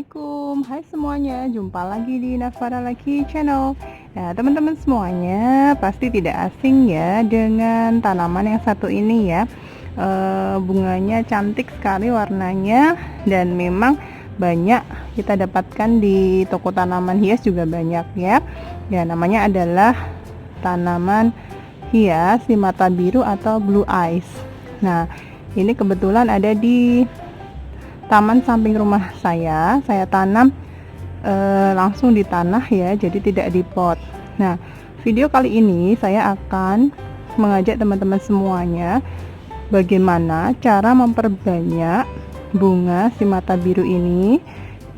Assalamualaikum, hai semuanya, jumpa lagi di Nafara Laki Channel. Nah, teman-teman semuanya pasti tidak asing ya dengan tanaman yang satu ini ya. Bunganya cantik sekali warnanya dan memang banyak kita dapatkan di toko tanaman hias juga banyak ya. Ya, namanya adalah tanaman hias di mata biru atau blue eyes. Nah, ini kebetulan ada di taman samping rumah saya tanam langsung di tanah ya, jadi tidak di pot. Nah, video kali ini saya akan mengajak teman-teman semuanya bagaimana cara memperbanyak bunga si mata biru ini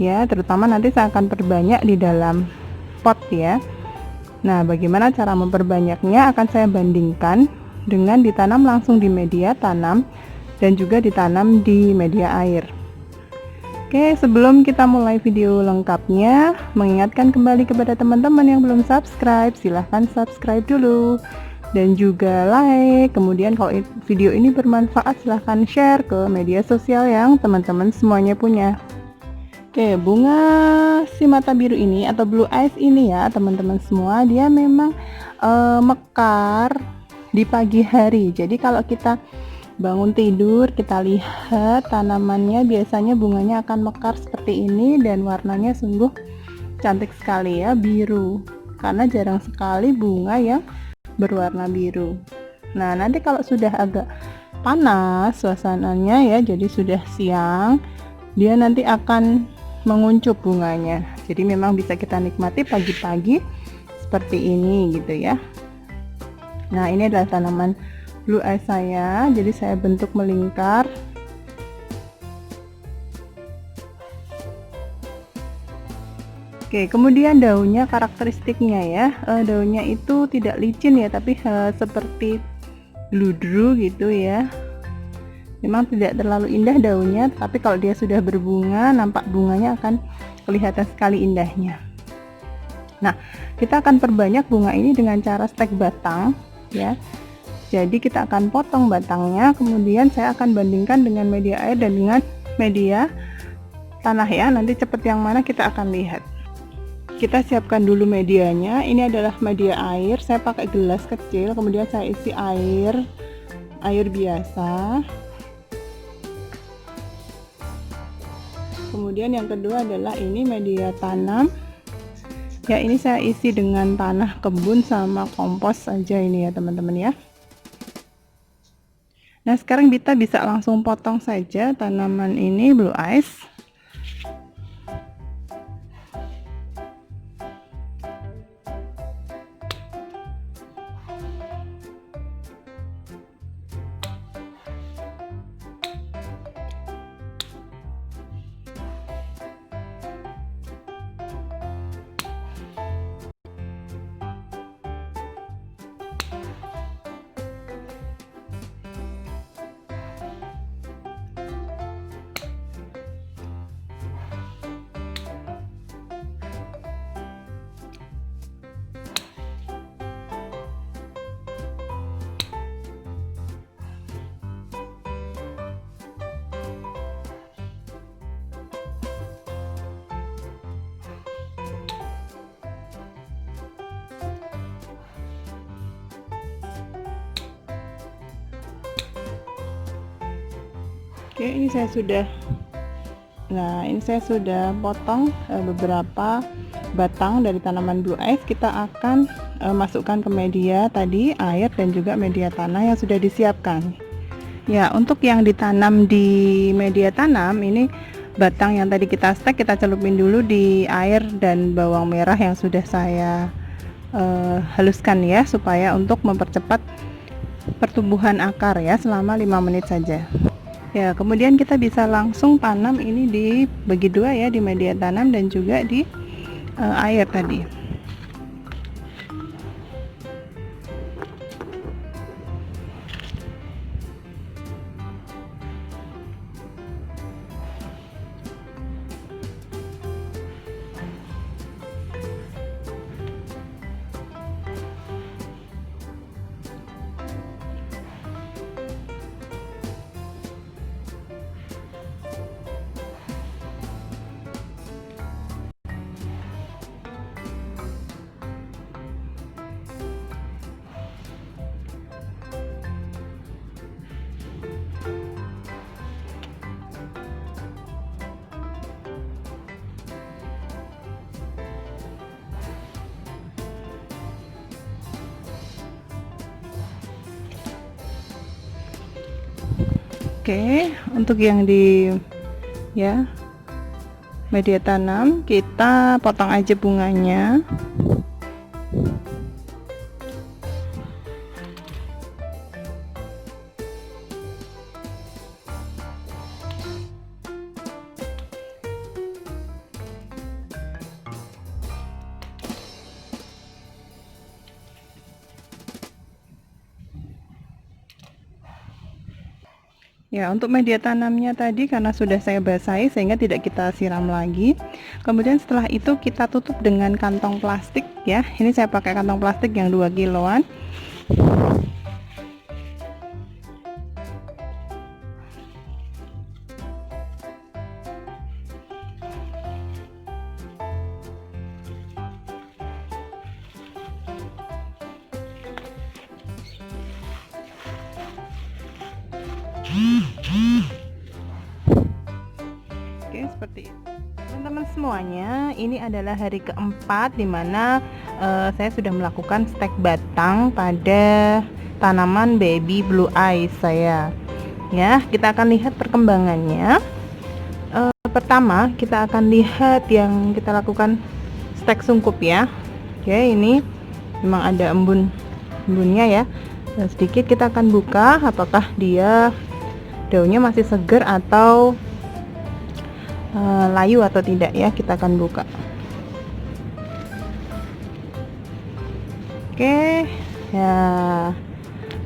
ya, terutama nanti saya akan perbanyak di dalam pot ya. Nah, bagaimana cara memperbanyaknya akan saya bandingkan dengan ditanam langsung di media tanam dan juga ditanam di media air. Oke, sebelum kita mulai video lengkapnya, mengingatkan kembali kepada teman-teman yang belum subscribe, silahkan subscribe dulu dan juga like. Kemudian kalau video ini bermanfaat, silahkan share ke media sosial yang teman-teman semuanya punya. Oke, bunga si mata biru ini atau blue eyes ini ya teman-teman semua, dia memang mekar di pagi hari. Jadi kalau kita bangun tidur, kita lihat tanamannya, biasanya bunganya akan mekar seperti ini dan warnanya sungguh cantik sekali ya, biru, karena jarang sekali bunga yang berwarna biru. Nah, nanti kalau sudah agak panas suasananya ya, jadi sudah siang, dia nanti akan menguncup bunganya. Jadi memang bisa kita nikmati pagi-pagi seperti ini gitu ya. Nah, ini adalah tanaman blue eyes saya, jadi saya bentuk melingkar. Oke, kemudian daunnya, karakteristiknya ya, daunnya itu tidak licin ya, tapi seperti ludru gitu ya. Memang tidak terlalu indah daunnya, tapi kalau dia sudah berbunga, nampak bunganya akan kelihatan sekali indahnya. Nah, kita akan perbanyak bunga ini dengan cara stek batang ya. Jadi kita akan potong batangnya, kemudian saya akan bandingkan dengan media air dan dengan media tanah ya. Nanti seperti yang mana kita akan lihat. Kita siapkan dulu medianya. Ini adalah media air, saya pakai gelas kecil, kemudian saya isi air biasa. Kemudian yang kedua adalah ini media tanam. Ya, ini saya isi dengan tanah kebun sama kompos saja ini ya teman-teman ya. Nah, sekarang kita bisa langsung potong saja tanaman ini blue eyes. Oke, ini saya sudah potong beberapa batang dari tanaman blue eyes. Kita akan masukkan ke media tadi, air dan juga media tanah yang sudah disiapkan. Ya, untuk yang ditanam di media tanam ini, batang yang tadi kita stek kita celupin dulu di air dan bawang merah yang sudah saya haluskan ya, supaya untuk mempercepat pertumbuhan akar ya, selama 5 menit saja. Ya, kemudian kita bisa langsung tanam ini dibagi dua ya, di media tanam dan juga di air tadi. Oke, untuk yang di ya media tanam kita potong aja bunganya. Ya, untuk media tanamnya tadi karena sudah saya basahi sehingga tidak kita siram lagi. Kemudian setelah itu kita tutup dengan kantong plastik ya. Ini saya pakai kantong plastik yang 2 kiloan. Oke, seperti itu. Teman-teman semuanya, ini adalah hari keempat dimana saya sudah melakukan stek batang pada tanaman baby blue eyes saya. Ya, kita akan lihat perkembangannya. Pertama, kita akan lihat yang kita lakukan stek sungkup ya. Oke, ini memang ada embunnya ya. Sedikit kita akan buka apakah dia daunnya masih segar atau layu atau tidak ya. Kita akan buka. Oke ya,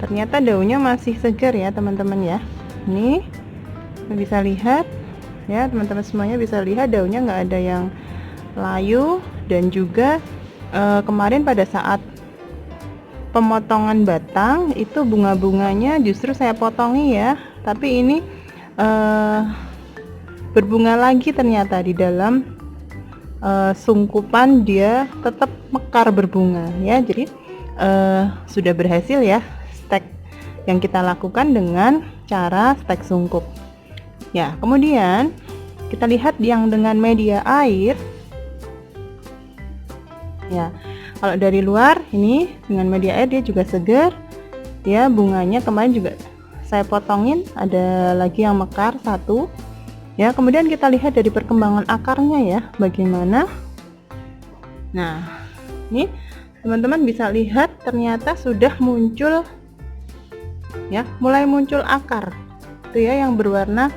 ternyata daunnya masih segar ya teman-teman ya. Ini bisa lihat ya, teman-teman semuanya bisa lihat daunnya nggak ada yang layu. Dan juga kemarin pada saat pemotongan batang itu bunga-bunganya justru saya potongi ya, tapi ini berbunga lagi ternyata di dalam sungkupan, dia tetap mekar berbunga ya. Jadi sudah berhasil ya stek yang kita lakukan dengan cara stek sungkup ya. Kemudian kita lihat yang dengan media air ya. Kalau dari luar ini dengan media air dia juga segar ya, bunganya kemarin juga saya potongin, ada lagi yang mekar satu ya. Kemudian kita lihat dari perkembangan akarnya ya bagaimana. Nah, ini teman-teman bisa lihat ternyata sudah muncul ya, mulai muncul akar itu ya, yang berwarna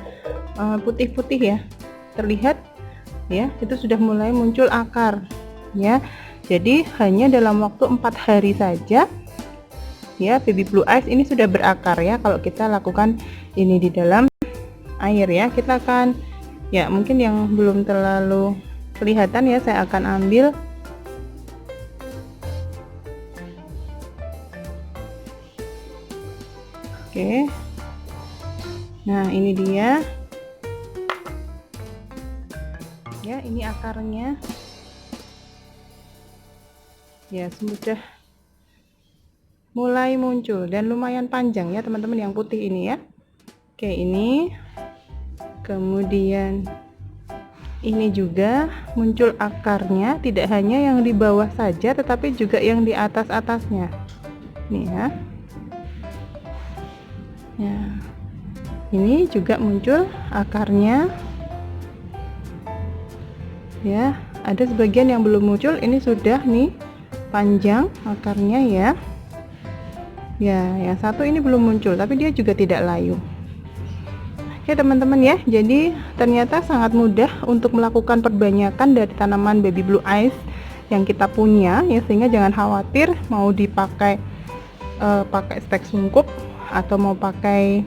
putih-putih ya, terlihat ya, itu sudah mulai muncul akar ya. Jadi hanya dalam waktu 4 hari saja ya, baby blue eyes ini sudah berakar ya. Kalau kita lakukan ini di dalam air ya, kita akan ya, mungkin yang belum terlalu kelihatan ya, saya akan ambil. Oke, nah ini dia ya, ini akarnya ya, sudah mulai muncul dan lumayan panjang ya teman-teman, yang putih ini ya. Oke, ini kemudian ini juga muncul akarnya, tidak hanya yang di bawah saja tetapi juga yang di atasnya nih ya. Ya, ini juga muncul akarnya ya. Ada sebagian yang belum muncul, ini sudah nih panjang akarnya ya. Ya, yang satu ini belum muncul tapi dia juga tidak layu. Oke teman-teman ya, jadi ternyata sangat mudah untuk melakukan perbanyakan dari tanaman baby blue eyes yang kita punya ya, sehingga jangan khawatir mau dipakai pakai stek sungkup atau mau pakai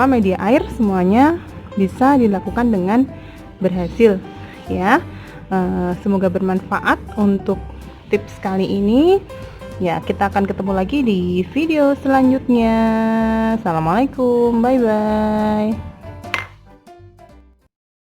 media air, semuanya bisa dilakukan dengan berhasil ya. Semoga bermanfaat untuk tips kali ini ya. Kita akan ketemu lagi di video selanjutnya. Assalamualaikum, bye bye.